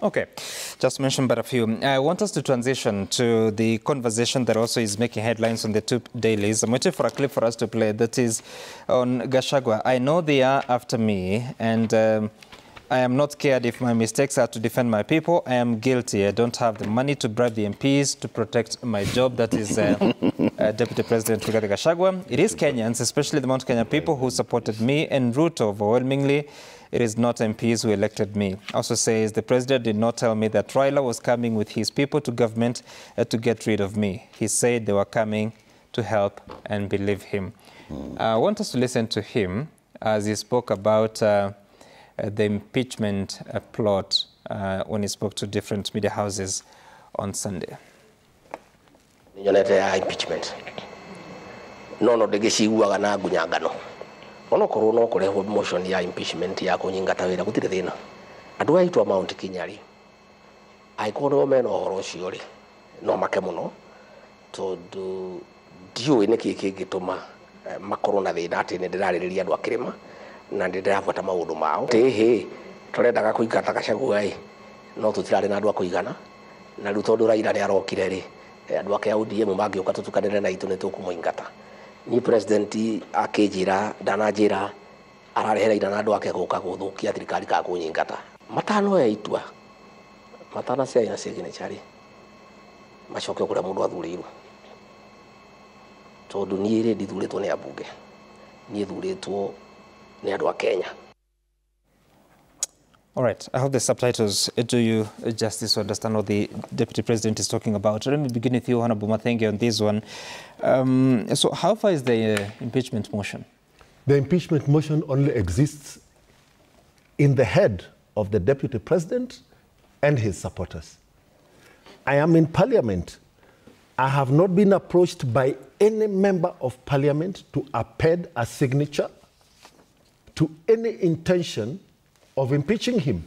Okay, just mentioned but a few. I want us to transition to the conversation that also is making headlines on the two dailies. I'm waiting for a clip for us to play that is on Gachagua. I know they are after me, and I am not scared if my mistakes are to defend my people. I am guilty. I don't have the money to bribe the MPs to protect my job. That is Deputy President Rigathi Gachagua. It is Kenyans, especially the Mount Kenya people, who supported me and Ruto overwhelmingly. It is not MPs who elected me. Also says the president did not tell me that Raila was coming with his people to government to get rid of me. He said they were coming to help and believe him. I want us to listen to him as he spoke about the impeachment plot when he spoke to different media houses on Sunday. Impeachment. No, the Gachagua na gunyangano. Ono korono kureho motion ya impeachment ya kunyingata wira gutire thina. Andu aitwa Mount Kinyari. Aikono meno horo ciori. No make muno. Tondu dio ine kingituma makoro na thina ati ne ndirariria andu akirima na ndirafuata maundu mao. Tehe turendaga kuingata Gachagua no tutirari na andu akuigana. Na riu tondu Raila ni arokire ri andu ake ODM mangioka tutukanire na itu ne tukumuingata. Ni presidenti akejira danajira ararehera ina andu ake guka guthukia thirikari ka kunyingata matano ya itwa matana cia ina cia ginechari macoke kuria mundu athuriirwo tondu ni ri ndithuritwo ni abunge ni thuritwo ni andu a Kenya. All right, I hope the subtitles do you justice to understand what the Deputy President is talking about. Let me begin with you, Honorable Mathenge, on this one. So how far is the impeachment motion? The impeachment motion only exists in the head of the Deputy President and his supporters. I am in Parliament. I have not been approached by any member of Parliament to append a signature to any intention of impeaching him.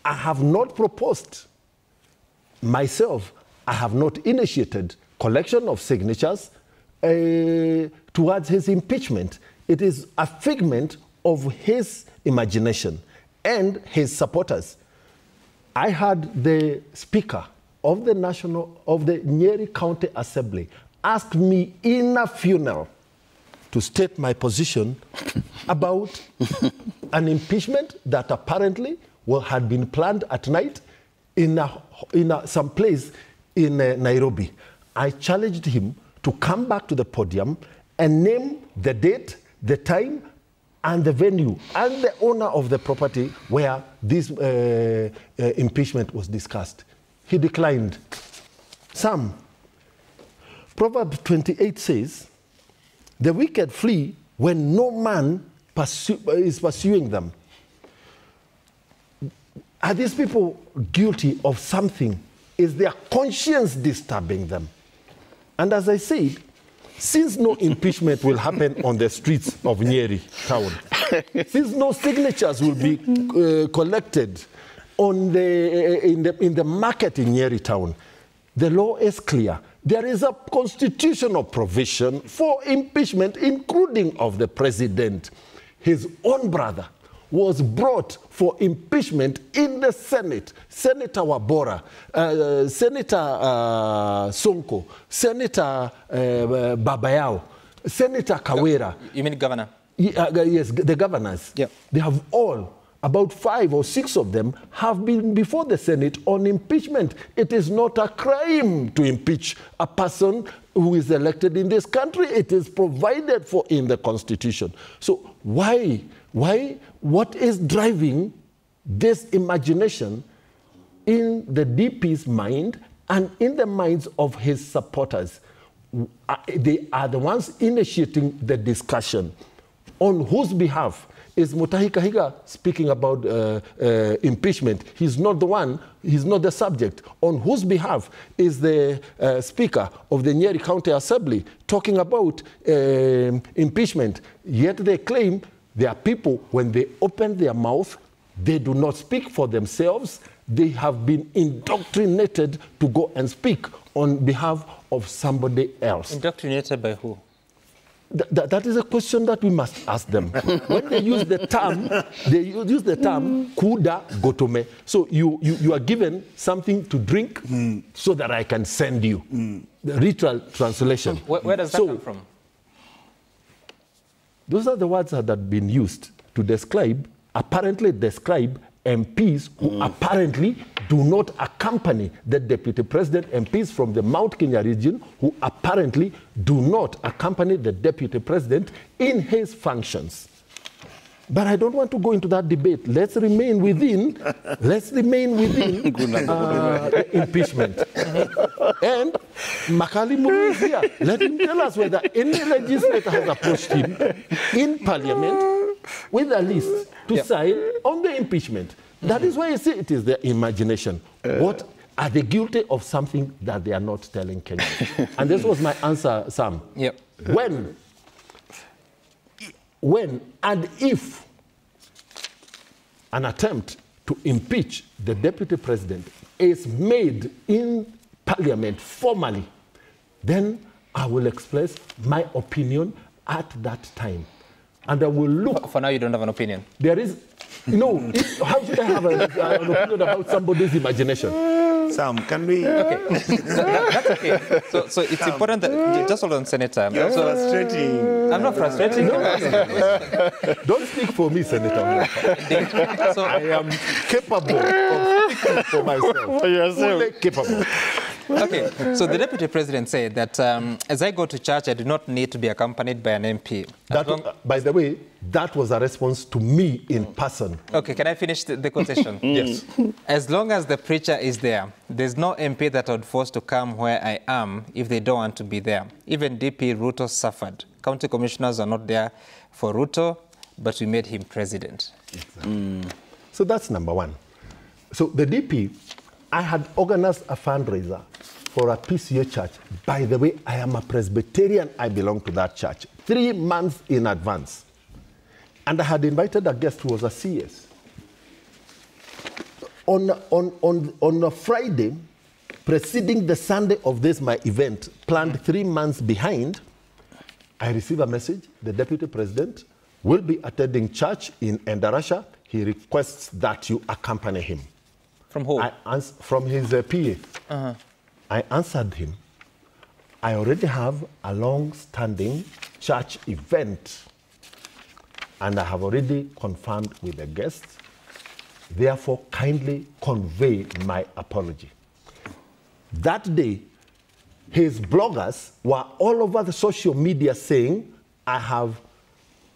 I have not proposed myself. I have not initiated collection of signatures towards his impeachment. It is a figment of his imagination and his supporters. I had the Speaker of the Nyeri County Assembly ask me in a funeral to state my position about an impeachment that apparently had been planned at night in some place in Nairobi. I challenged him to come back to the podium and name the date, the time, and the venue, and the owner of the property where this impeachment was discussed. He declined. Proverbs 28 says, the wicked flee when no man is pursuing them. Are these people guilty of something? Is their conscience disturbing them? And as I said, since no impeachment will happen on the streets of Nyeri town, since no signatures will be collected on in the market in Nyeri town, the law is clear. There is a constitutional provision for impeachment, including of the president. His own brother was brought for impeachment in the Senate. Senator Wabora, Senator Sonko, Senator Babayao, Senator Kawera. You mean governor? Yes, the governors. Yeah. They have all, about 5 or 6 of them, have been before the Senate on impeachment. It is not a crime to impeach a person who is elected in this country. It is provided for in the Constitution. So what is driving this imagination in the DP's mind and in the minds of his supporters? They are the ones initiating the discussion. On whose behalf is Mutahi Kahiga speaking about impeachment? He's not the one, he's not the subject. On whose behalf is the Speaker of the Nyeri County Assembly talking about impeachment? Yet they claim there are people, when they open their mouth, they do not speak for themselves. They have been indoctrinated to go and speak on behalf of somebody else. Indoctrinated by who? That is a question that we must ask them. When they use the term, kuda gotome. So you are given something to drink so that I can send you. The literal translation. Where does that come from? Those are the words that have been used to apparently describe MPs who apparently do not accompany the deputy president, MPs from the Mount Kenya region who apparently do not accompany the deputy president in his functions. But I don't want to go into that debate. Let's remain within the impeachment. And Makali Muru is here. Let him tell us whether any legislator has approached him in parliament with a list to sign on the impeachment. That is why you see it is their imagination. What are they guilty of something that they are not telling Kenyans? And this was my answer, Sam. Yep. When and if an attempt to impeach the deputy president is made in parliament formally, then I will express my opinion at that time. And I will look. For now, you don't have an opinion. There is, how should I have an opinion about somebody's imagination? Sam, can we? Okay, that's okay. So it's Sam. Important that just hold on, Senator. You're frustrating. I'm not frustrating. Don't speak for me, Senator. So I am capable of speaking for myself. For yourself. Fully capable. Okay, so the deputy president said that as I go to church, I do not need to be accompanied by an MP. By the way, that was a response to me in person. Okay, can I finish the quotation? Yes. As long as the preacher is there, there's no MP that I would force to come where I am if they don't want to be there. Even DP Ruto suffered. County commissioners are not there for Ruto, but we made him president. Exactly. So that's number one. So the DP, I had organized a fundraiser for a PCA church. By the way, I am a Presbyterian. I belong to that church. 3 months in advance. And I had invited a guest who was a CS. On a Friday, preceding the Sunday of this, my event, planned 3 months behind, I received a message. The deputy president will be attending church in Endarasha. He requests that you accompany him. From who? From his PA. I answered him. I already have a long-standing church event, and I have already confirmed with the guests. Therefore, kindly convey my apology. That day, his bloggers were all over the social media saying, I have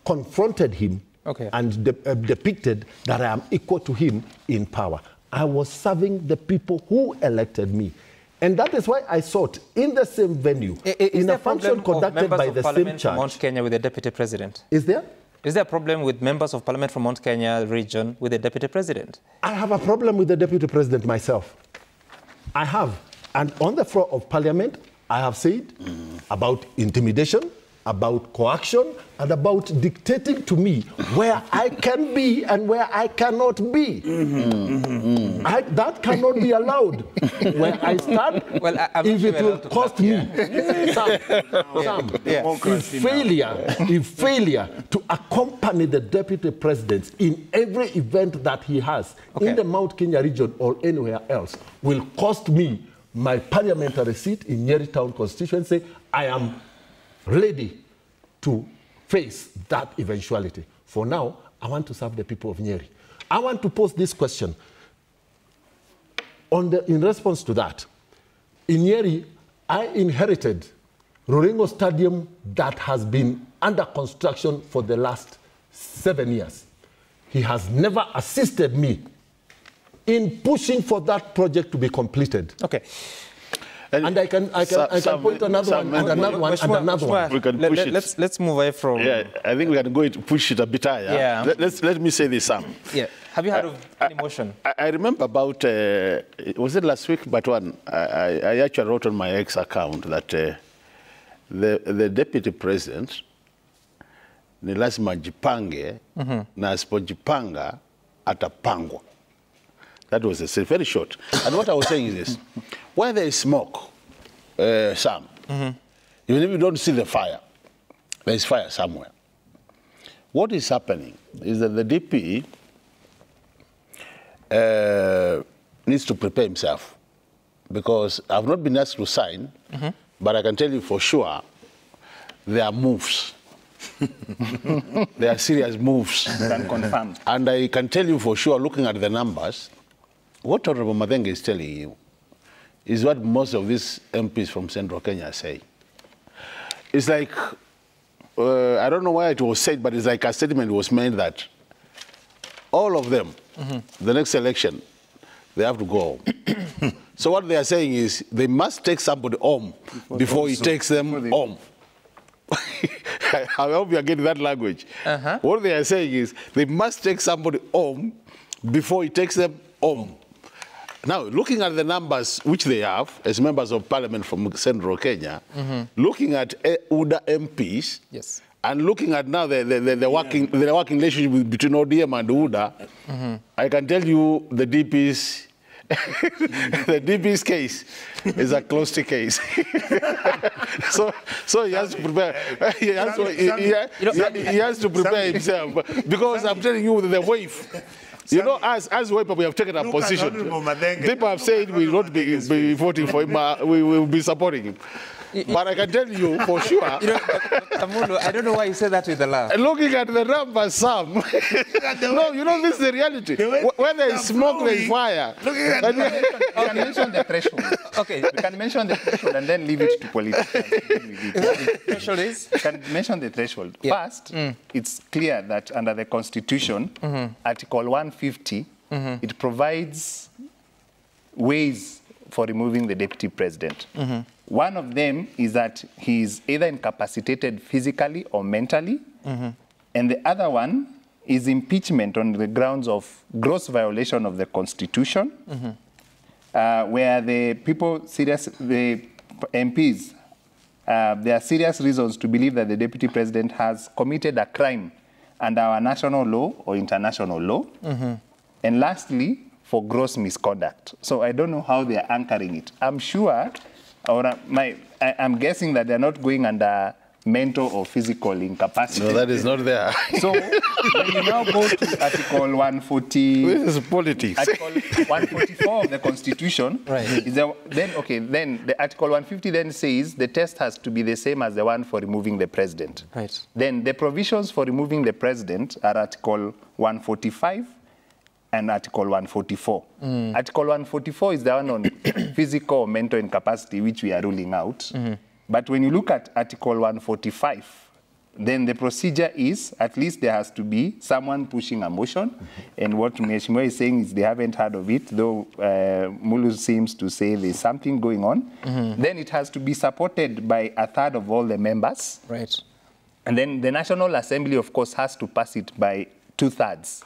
confronted him and depicted that I am equal to him in power. I was serving the people who elected me. And that is why I sought in the same venue, in a function conducted by the same church. From Mount Kenya with the deputy president? Is there? Is there a problem with members of parliament from Mount Kenya region with the deputy president? I have a problem with the deputy president myself. I have. And on the floor of parliament, I have said about intimidation, about coaction, and about dictating to me where I can be and where I cannot be. That cannot be allowed. Where I stand, if it will cost me. Sam, if failure to accompany the deputy president in every event that he has in the Mount Kenya region or anywhere else will cost me my parliamentary seat in Nyeri Town constituency, I am ready to face that eventuality. For now, I want to serve the people of Nyeri. I want to pose this question. In response to that, in Nyeri, I inherited Roringo Stadium that has been under construction for the last 7 years. He has never assisted me in pushing for that project to be completed. Okay. And I can point another one and another one and another one. We can push it. Let's move away from... Yeah, I think we can go to push it a bit higher. Yeah. Let me say this, Sam. Yeah. Have you heard of any motion? I remember about, was it last week, but I actually wrote on my X account that the deputy president ni lazima jipange na asipojipanga atapangwa. That was very short. And what I was saying is this. Where there is smoke, Sam, even if you don't see the fire, There's fire somewhere. What is happening is that the DP needs to prepare himself, because I've not been asked to sign, but I can tell you for sure there are moves. There are serious moves. Confirmed. And I can tell you for sure, looking at the numbers, what Honorable Madenge is telling you is what most of these MPs from Central Kenya are saying. It's like, I don't know why it was said, but it's like a statement was made that all of them, the next election, they have to go home. So what they are saying is they must take somebody home before he takes them home. I hope you are getting that language. What they are saying is they must take somebody home before he takes them home. Now, looking at the numbers which they have as members of parliament from Central Kenya, looking at UDA MPs, Yes. and looking at now the working relationship between ODM and UDA, I can tell you the DP's the DP's case is a closed case. so he has to prepare. He has to prepare himself, because I'm telling you the wave. You know, as Wiper, we have taken a position. People have said we will not be voting for him. We will be supporting him. But I can tell you for sure. Kamulu, I don't know why you say that with a laugh. Looking at the numbers, Sam. No, you know, this is the reality. Where there is smoke, there is fire. You can mention the threshold. Okay, you can mention the threshold and then leave it to politicians. The threshold is? You can mention the threshold. Yeah. First, it's clear that under the Constitution, Article 150, it provides ways for removing the deputy president. One of them is that he is either incapacitated physically or mentally, and the other one is impeachment on the grounds of gross violation of the Constitution, where the MPs, there are serious reasons to believe that the deputy president has committed a crime under our national law or international law. And lastly, for gross misconduct. So I don't know how they are anchoring it. I'm sure, or I'm guessing that they're not going under mental or physical incapacity. No, that is not there. So when you now go to Article 140, This is politics. Article 144 of the Constitution, then the Article 150 then says the test has to be the same as the one for removing the president. Right. Then the provisions for removing the president are Article 145 and Article 144. Article 144 is the one on physical or mental incapacity, which we are ruling out. But when you look at Article 145, then the procedure is, at least there has to be someone pushing a motion. And what Mheshimiwa is saying is they haven't heard of it, though Mulu seems to say there's something going on. Then it has to be supported by a third of all the members. Right. And then the National Assembly, of course, has to pass it by 2/3.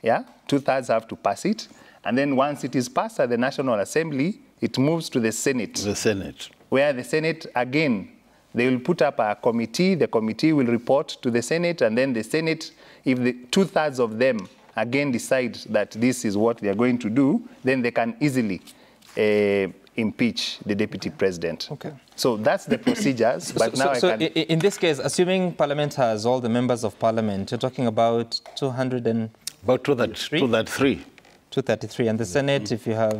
Yeah, 2/3 have to pass it. And then once it is passed at the National Assembly, it moves to the Senate. The Senate. Where the Senate, again, they will put up a committee. The committee will report to the Senate. And then the Senate, if the 2/3 of them again decide that this is what they are going to do, then they can easily impeach the deputy president. Okay. So that's the procedures. But now in this case, assuming Parliament has all the members of Parliament, you're talking about 200 About 233. 233, and the Senate, if you have,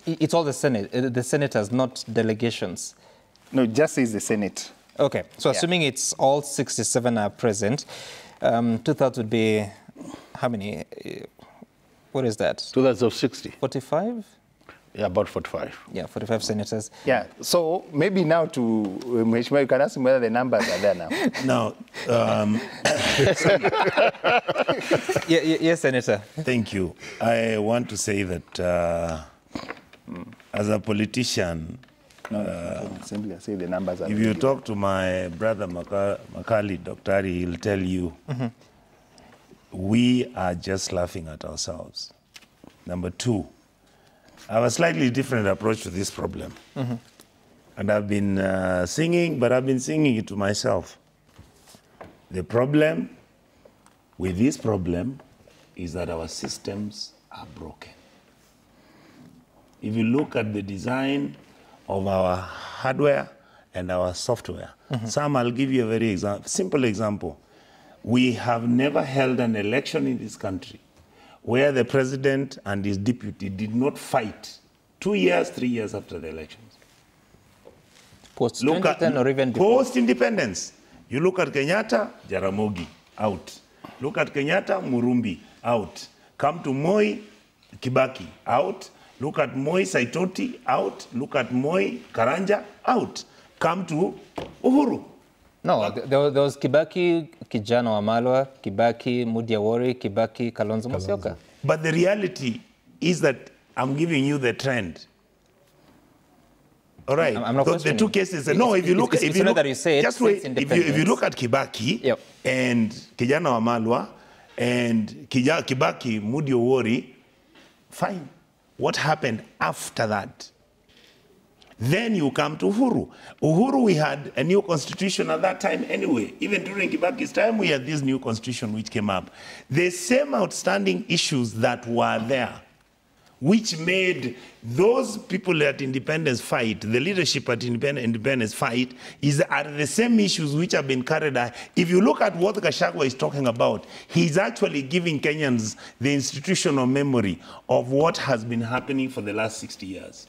it's all the Senate. The Senate has not delegations. No, it just says the Senate. Okay, so assuming it's all 67 are present, 2/3 would be how many? What is that? 2/3 of 60. 45? Yeah, about 45. Yeah, 45 senators. Yeah, so maybe now to Mheshimiwa, you can ask him whether the numbers are there now. Now, Yes, Senator. thank you. I want to say that as a politician, Simply say the numbers are if you talk to my brother Makali, Dr. he'll tell you, we are just laughing at ourselves. Number two, I have a slightly different approach to this problem. And I've been singing, but I've been singing it to myself. The problem with this problem is that our systems are broken. If you look at the design of our hardware and our software. Sam, I'll give you a very simple example. We have never held an election in this country where the president and his deputy did not fight 2 years, 3 years after the elections. Post-2010 or even before? Post-independence. You look at Kenyatta, Jaramogi, out. Look at Kenyatta, Murumbi, out. Come to Moi, Kibaki, out. Look at Moi, Saitoti, out. Look at Moi, Karanja, out. Come to Uhuru. No, there was Kibaki, Kijana Wamalwa, Kibaki, Mudiawori, Kibaki, Kalonzo Musyoka. But the reality is that I'm giving you the trend. All right. I'm not the two cases. No, if you look, just wait. If you look at Kibaki and Kijana Wamalwa and Kibaki, Mudiawori, fine. What happened after that? Then you come to Uhuru. Uhuru, we had a new constitution at that time anyway. Even during Kibaki's time, we had this new constitution which came up. The same outstanding issues that were there, which made those people at independence fight, the leadership at independence fight, are the same issues which have been carried out. If you look at what Gachagua is talking about, he's actually giving Kenyans the institutional memory of what has been happening for the last 60 years.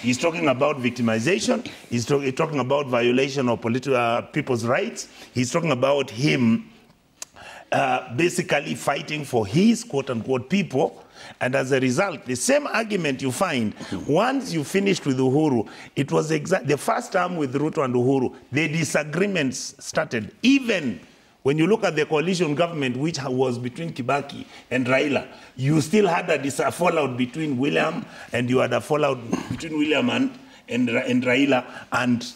He's talking about victimization. He's talking about violation of people's rights. He's talking about him basically fighting for his quote-unquote people. And as a result, the same argument you find, once you finished with Uhuru, it was the first time with Ruto and Uhuru, the disagreements started. Even when you look at the coalition government, which was between Kibaki and Raila, you still had a fallout between William, and you had a fallout between William and Raila, and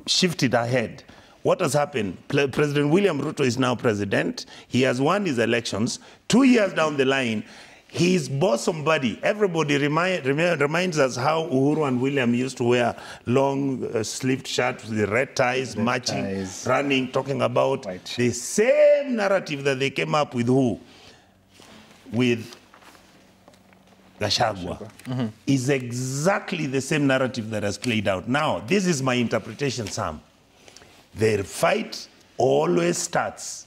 shifted ahead. What has happened? President William Ruto is now president. He has won his elections. 2 years down the line, his bosom buddy, everybody reminds us how Uhuru and William used to wear long sleeved shirts with the red ties, marching, running, talking about the same narrative that they came up with who? With Gachagua. Is exactly the same narrative that has played out. Now, this is my interpretation, Sam. The fight always starts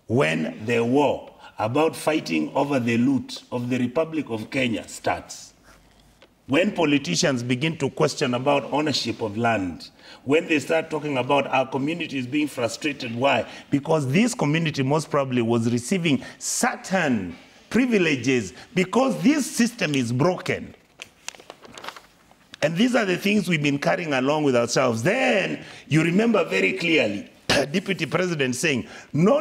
when the war about fighting over the loot of the Republic of Kenya starts. When politicians begin to question about ownership of land, when they start talking about our communities being frustrated, why? Because this community most probably was receiving certain privileges because this system is broken. And these are the things we've been carrying along with ourselves. Then you remember very clearly Deputy President saying, no.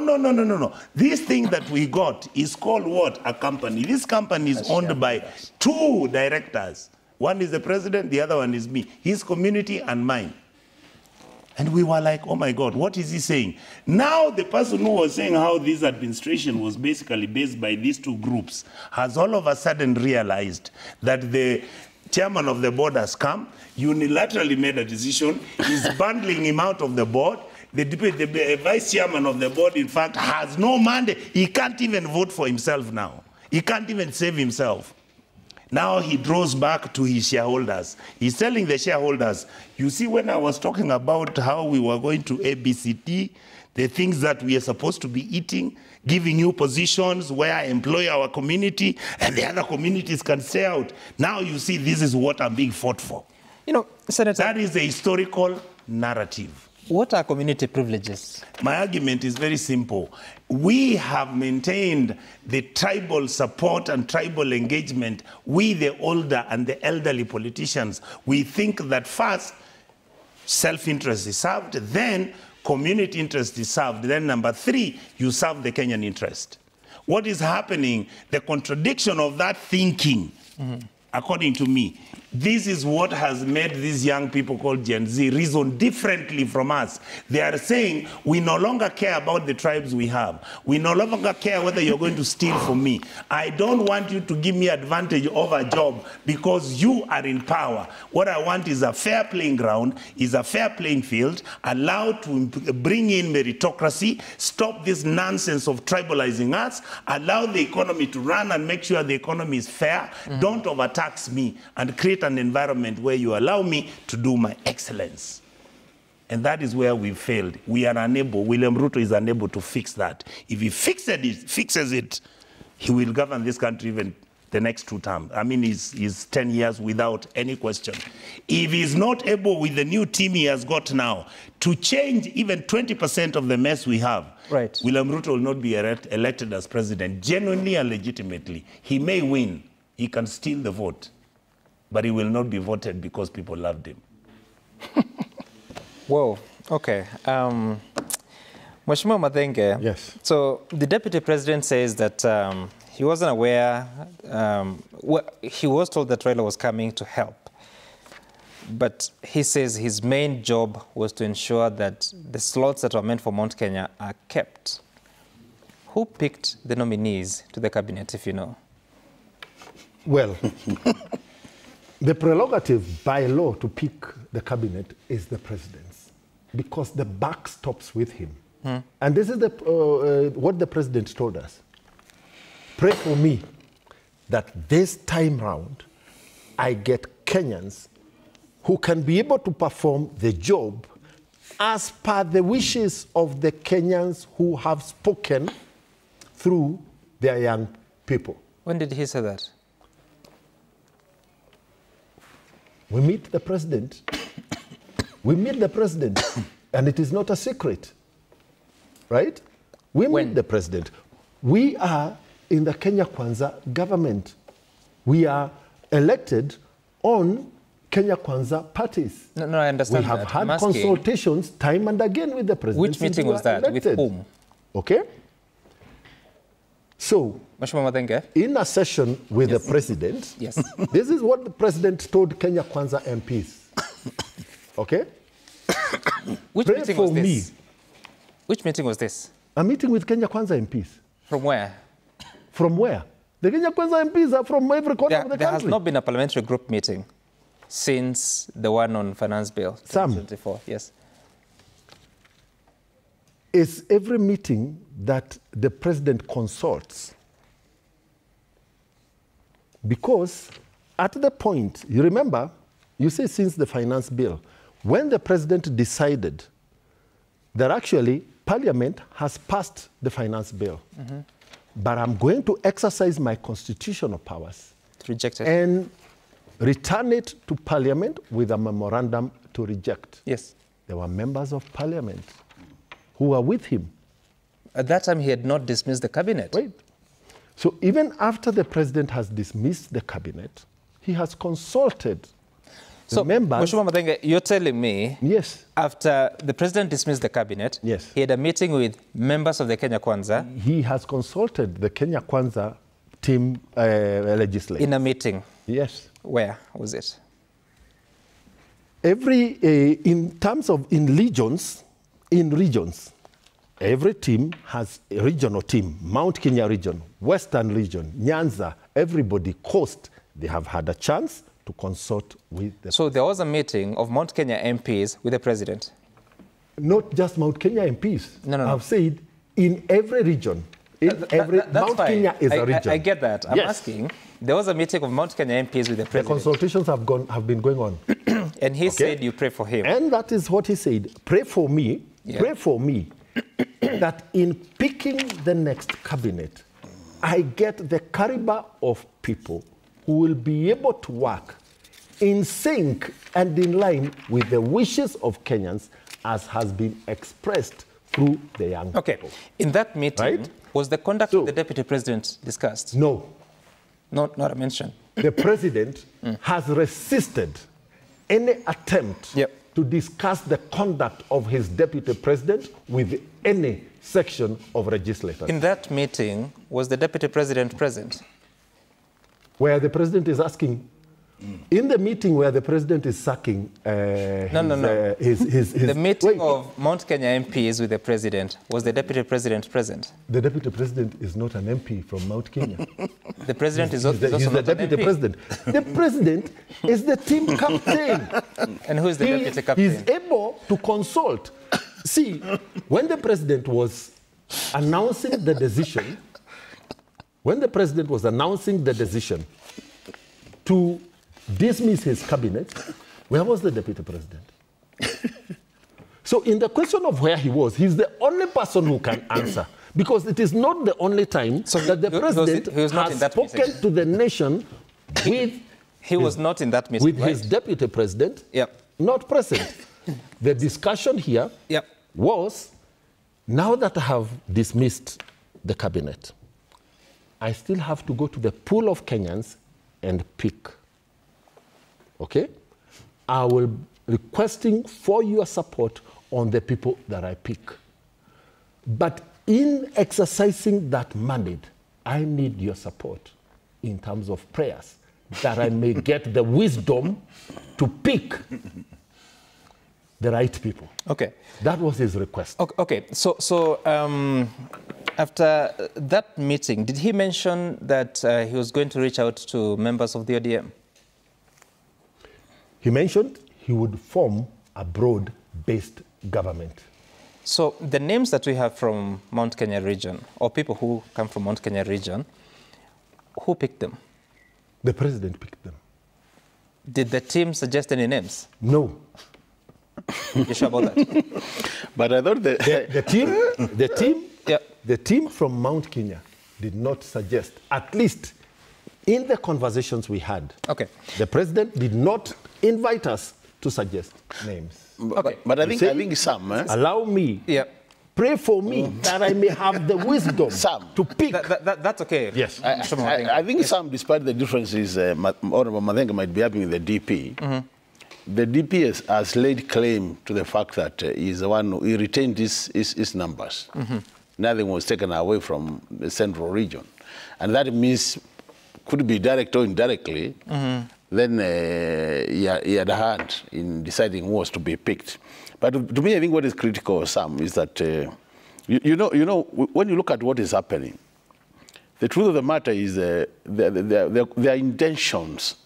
This thing that we got is called what? A company. This company is owned by two directors. One is the president, the other one is me. His community and mine. And we were like, oh my God, what is he saying? Now the person who was saying how this administration was basically based by these two groups has all of a sudden realized that the chairman of the board has come, unilaterally made a decision, is bundling him out of the board. The vice chairman of the board, in fact, has no mandate. He can't even vote for himself now. He can't even save himself. Now he draws back to his shareholders. He's telling the shareholders, you see, when I was talking about how we were going to ABCD, the things that we are supposed to be eating, giving you positions where I employ our community, and the other communities can stay out. Now you see, this is what I'm being fought for. You know, Senator, that is a historical narrative. What are community privileges? My argument is very simple. We have maintained the tribal support and tribal engagement. We, the older and the elderly politicians, we think that first, self-interest is served, then community interest is served, then number three, you serve the Kenyan interest. What is happening, the contradiction of that thinking, according to me, this is what has made these young people called Gen Z reason differently from us. They are saying, we no longer care about the tribes we have. We no longer care whether you're going to steal from me. I don't want you to give me advantage over a job because you are in power. What I want is a fair playing ground, is a fair playing field, allowed to bring in meritocracy, stop this nonsense of tribalizing us, allow the economy to run and make sure the economy is fair, don't overtax me, and create an environment where you allow me to do my excellence. And that is where we failed. We are unable, William Ruto is unable to fix that. If he fixes it, he will govern this country even the next 2 terms. I mean, he's 10 years without any question. If he's not able with the new team he has got now to change even 20% of the mess we have, right, William Ruto will not be elected as president, genuinely and legitimately. He may win, he can steal the vote, but he will not be voted because people loved him. Whoa, okay. Mheshimiwa Mathenge, Yes. So the deputy president says that he wasn't aware, he was told that Raila was coming to help. But he says his main job was to ensure that the slots that were meant for Mount Kenya are kept. Who picked the nominees to the cabinet, if you know? Well, the prerogative by law to pick the cabinet is the president's, because the buck stops with him. And this is what the president told us. Pray for me that this time round, I get Kenyans who can be able to perform the job as per the wishes of the Kenyans who have spoken through their young people. When did he say that? We meet the president. We meet the president, and it is not a secret, right? We meet the president. We are in the Kenya Kwanza government. We are elected on Kenya Kwanza parties. No, I understand We have that. had I'm asking, consultations time and again with the president. which since meeting we was were that? With elected. whom? Okay? So, Mheshimiwa Mathenge? in a session with the president, Yes. this is what the president told Kenya Kwanza MPs. Okay? Which Pray meeting for was this? me. Which meeting was this? A meeting with Kenya Kwanza MPs. From where? From where? The Kenya Kwanza MPs are from every corner of the There has country. not been a parliamentary group meeting since the one on Finance Bill Sam. 2024. Yes. It's every meeting that the president consults. Because at the point, you remember, you say since the Finance Bill, when the president decided that actually Parliament has passed the Finance Bill, but I'm going to exercise my constitutional powers Rejected. and return it to Parliament with a memorandum to reject. Yes. There were members of Parliament who were with him. At that time, he had not dismissed the cabinet. Right. So even after the president has dismissed the cabinet, he has consulted the So, members. Mheshimiwa Mathenge, you're telling me Yes, after the president dismissed the cabinet, Yes. he had a meeting with members of the Kenya Kwanza he has consulted the Kenya Kwanza team legislators. in a meeting. Yes. Where was it? In terms of in regions, every team has a regional team. Mount Kenya region, Western region, Nyanza, everybody, coast, they have had a chance to consult with the So there was a meeting of Mount Kenya MPs with the president. not just Mount Kenya MPs. No. I've said in every region. That's Mount fine. Kenya is a region. I get that. I'm Yes. asking, there was a meeting of Mount Kenya MPs with the The president. consultations have been going on. And he said you pray for him. And that is what he said. Pray for me, Yeah. pray for me that in picking the next cabinet, I get the caliber of people who will be able to work in sync and in line with the wishes of Kenyans as has been expressed through the young Okay. people. In that meeting, Right? was the conduct So- of the deputy president discussed? No, Not a mention. the president has resisted any attempt Yep. to discuss the conduct of his deputy president with any section of legislators. In that meeting, was the deputy president present? Where the president is asking, in the meeting where the president is sacking No. his The meeting wait, of Mount Kenya MPs with the president, was the deputy president present? the deputy president is not an MP from Mount Kenya. The president is He's also the not deputy an MP. president. The president is the team captain. And who is the deputy captain? He's able to consult. See, when the president was announcing the decision, to dismiss his cabinet, where was the deputy president? So in the question of where he was, he's the only person who can answer. Because it is not the only time that the president has spoken to the nation with... He was not in that meeting, with his deputy president, not present. The discussion here was, now that I have dismissed the cabinet, I still have to go to the pool of Kenyans and pick. Okay? I will be requesting for your support on the people that I pick. But in exercising that mandate, I need your support in terms of prayers, that I may get the wisdom to pick the right people. Okay. That was his request. Okay. So after that meeting, did he mention that he was going to reach out to members of the ODM? He mentioned he would form a broad-based government. So the names that we have from Mount Kenya region, or people who come from Mount Kenya region, who picked them? The president picked them. Did the team suggest any names? No. You sure about that? But I thought the team from Mount Kenya did not suggest, at least in the conversations we had. Okay. The president did not invite us to suggest names. Okay. But I think some... Allow me. Pray for me that I may have the wisdom to pick. That's okay. Yes. I think some, despite the differences, Honorable Madenga might be having with the DP, the DP has laid claim to the fact that he's the one who retained his numbers. Nothing was taken away from the central region. And that means, could be direct or indirectly, then he had a hand in deciding who was to be picked. But to me, I think what is critical, Sam, is that, you know, when you look at what is happening, the truth of the matter is their intentions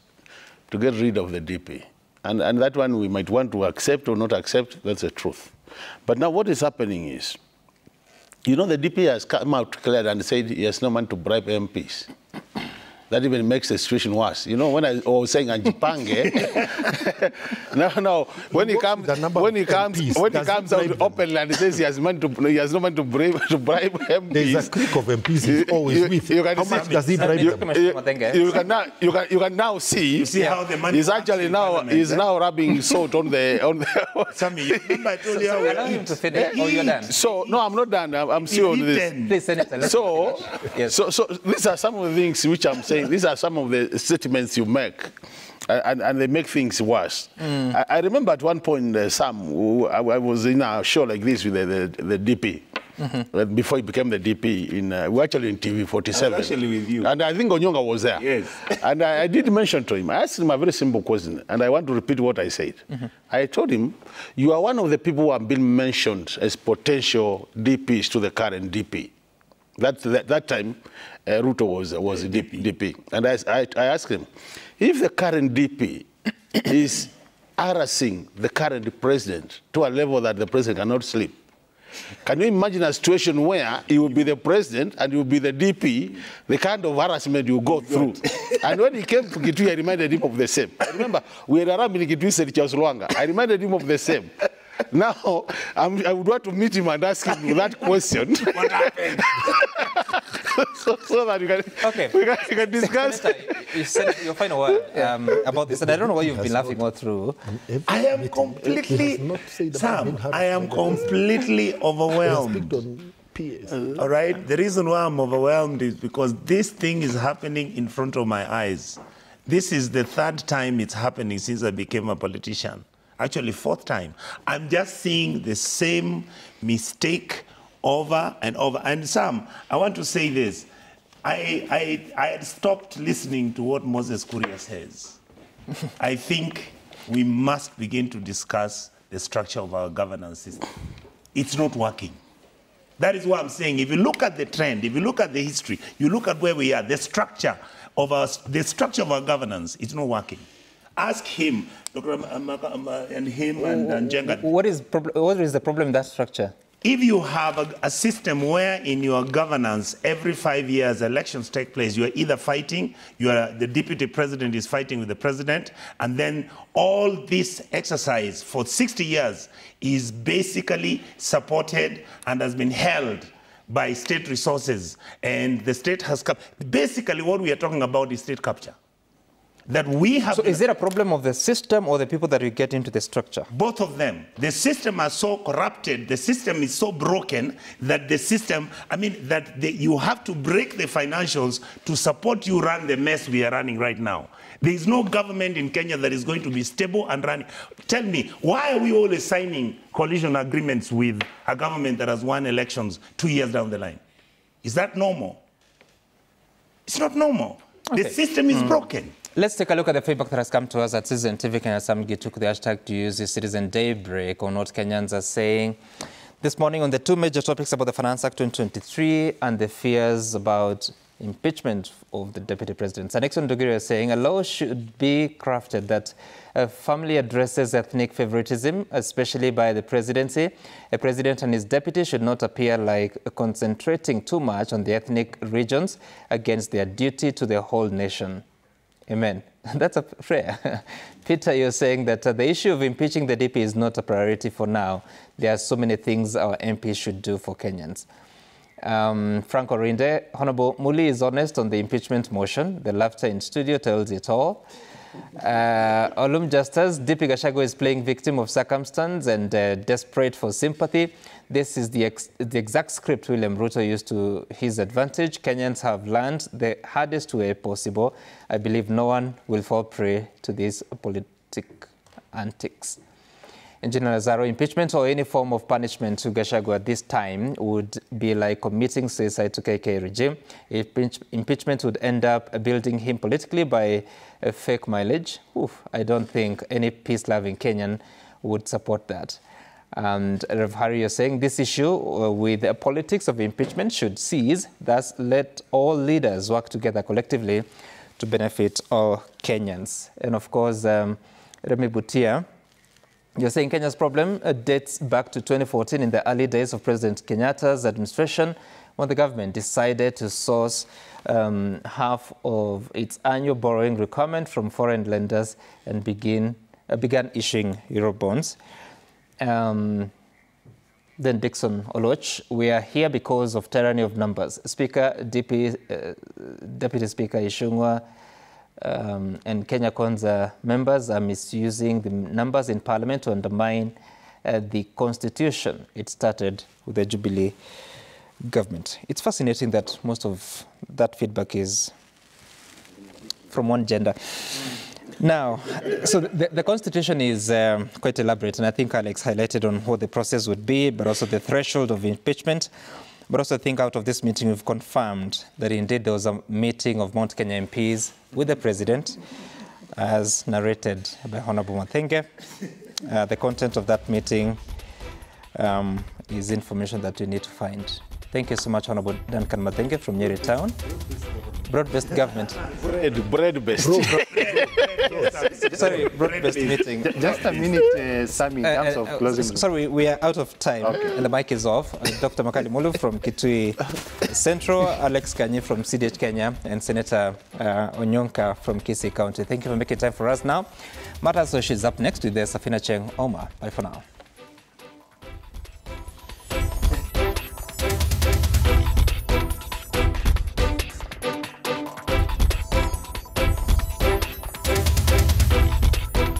to get rid of the DP. And that one we might want to accept or not accept, that's the truth. But now what is happening is, you know, the DP has come out clear and said he has no money to bribe MPs. That even makes the situation worse. You know, when I was saying Anjipange, now when he comes out openly and says he has no money to bribe MPs. There's a clique of MPs he's always with. How much does he bribe them? You can now see how the money he's actually now rubbing salt on the Sammy, remember I told you how allow him to finish. Oh, you're done. So no, I'm not done. I'm still on this. Please, Senator. So these are some of the things which I'm saying. These are some of the statements you make, and they make things worse. I remember at one point, Sam, I was in a show like this with the DP. Before he became the DP, we were actually in TV 47. I was actually with you. And I think Onyonga was there. Yes. And I did mention to him, I asked him a very simple question, and I want to repeat what I said. I told him, you are one of the people who have been mentioned as potential DPs to the current DP. That time, Ruto was a DP. And I asked him, if the current DP is harassing the current president to a level that the president cannot sleep, can you imagine a situation where he will be the president and he will be the DP, the kind of harassment you go through? And when he came to Kitui, I reminded him of the same. I remember, we had arrived in Kitui, said Charles Luanga. I reminded him of the same. Now, I would want to meet him and ask him that question. What happened? so that we can discuss. You said your final word about this, and I don't know why you've been laughing all through. I am completely, Sam, I am completely overwhelmed. All right? The reason why I'm overwhelmed is because this thing is happening in front of my eyes. This is the third time it's happening since I became a politician. Actually, fourth time. I'm just seeing the same mistake over and over. And Sam, I want to say this. I had stopped listening to what Moses Kuria says. I think we must begin to discuss the structure of our governance system. It's not working. That is what I'm saying. If you look at the trend, if you look at the history, you look at where we are, the structure of our governance, it's not working. Ask him, Dr. and him and Jenga. What is the problem in that structure? if you have a system where in your governance, every 5 years elections take place, you are either fighting, the deputy president is fighting with the president, and then all this exercise for 60 years is basically supported and has been held by state resources, and the state has come. Basically, what we are talking about is state capture. That we have. So is it a problem of the system or the people that we get into the structure? Both of them. The system is so corrupted, the system is so broken that the system, you have to break the financials to support you run the mess we are running right now. There is no government in Kenya that is going to be stable and running. Tell me, why are we always signing coalition agreements with a government that has won elections 2 years down the line? Is that normal? It's not normal. Okay. The system is broken. Let's take a look at the feedback that has come to us at Citizen TV. Kenya Samgi took the hashtag to use the Citizen Daybreak on what Kenyans are saying this morning on the two major topics about the Finance Act 2023 and the fears about impeachment of the deputy president. Sanexon Dogiri is saying a law should be crafted that firmly addresses ethnic favoritism, especially by the presidency. A president and his deputy should not appear like concentrating too much on the ethnic regions against their duty to the whole nation. Amen. That's a prayer. Peter, you're saying that the issue of impeaching the DP is not a priority for now. There are so many things our MPs should do for Kenyans. Frank Orinde, Honorable Muli is honest on the impeachment motion. The laughter in studio tells it all. Olum Justus, DP Gachagua is playing victim of circumstance and desperate for sympathy. This is the exact script William Ruto used to his advantage. Kenyans have learned the hardest way possible. I believe no one will fall prey to these politic antics. Engineer Lazaro, impeachment or any form of punishment to Gachagua at this time would be like committing suicide to KK regime. Impeachment would end up building him politically by a fake mileage. I don't think any peace-loving Kenyan would support that. And Rev. Harry, you're saying this issue with the politics of impeachment should cease. Thus, let all leaders work together collectively to benefit all Kenyans. And of course, Remy Butia, you're saying Kenya's problem dates back to 2014 in the early days of President Kenyatta's administration when the government decided to source half of its annual borrowing requirement from foreign lenders and began issuing Eurobonds. Then Dixon Oloch, we are here because of tyranny of numbers. Deputy Speaker Ishungwa and Kenya Kwanza members are misusing the numbers in Parliament to undermine the Constitution. It started with the Jubilee government. It's fascinating that most of that feedback is from one gender. Now, so the Constitution is quite elaborate, and I think Alex highlighted on what the process would be, but also the threshold of impeachment. But also I think out of this meeting we've confirmed that indeed there was a meeting of Mount Kenya MPs with the President, as narrated by Honorable Mathenge. The content of that meeting is information that you need to find. Thank you so much, Honorable Duncan Mathenge from Nyeri Town. Broad-based government. Bread-based. Sorry, broad-based meeting. Just a minute, Sammy, in terms of closing. Sorry, we are out of time, and the mic is off. Dr. Makali Mulu from Kitui Central, Alex Kanyi from CDH Kenya, and Senator Onyonka from Kisii County. Thank you for making time for us now. Martha Soshi is up next with the Safina Cheng Oma. Bye for now.